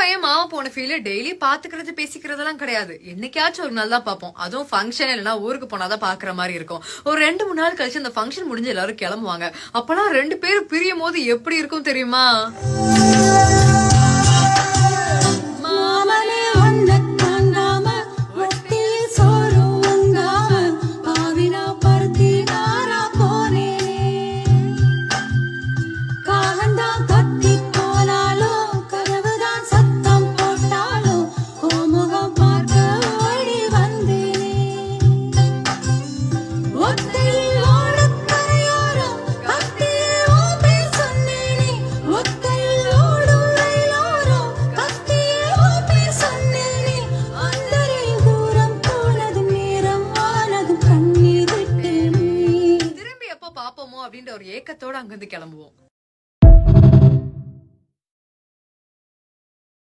பையன் மாமா போன ஃபீல் டெய்லி பாத்துக்கிறது பேசிக்கிறதெல்லாம் கிடையாது. என்னைக்காச்சும் ஒரு நாள் தான் பாப்போம். அதுவும் ஃபங்க்ஷன் இல்லைன்னா ஊருக்கு போனாதான் பாக்குற மாதிரி இருக்கும். ஒரு 2-3 நாள் கழிச்சு அந்த ஃபங்க்ஷன் முடிஞ்சு எல்லாரும் கிளம்புவாங்க. அப்பெல்லாம் 2 பேரும் பிரியும் போது எப்படி இருக்கும் தெரியுமா? பாப்போமோ அப்படின்ற ஒரு ஏக்கத்தோட அங்கிருந்து கிளம்புவோம்.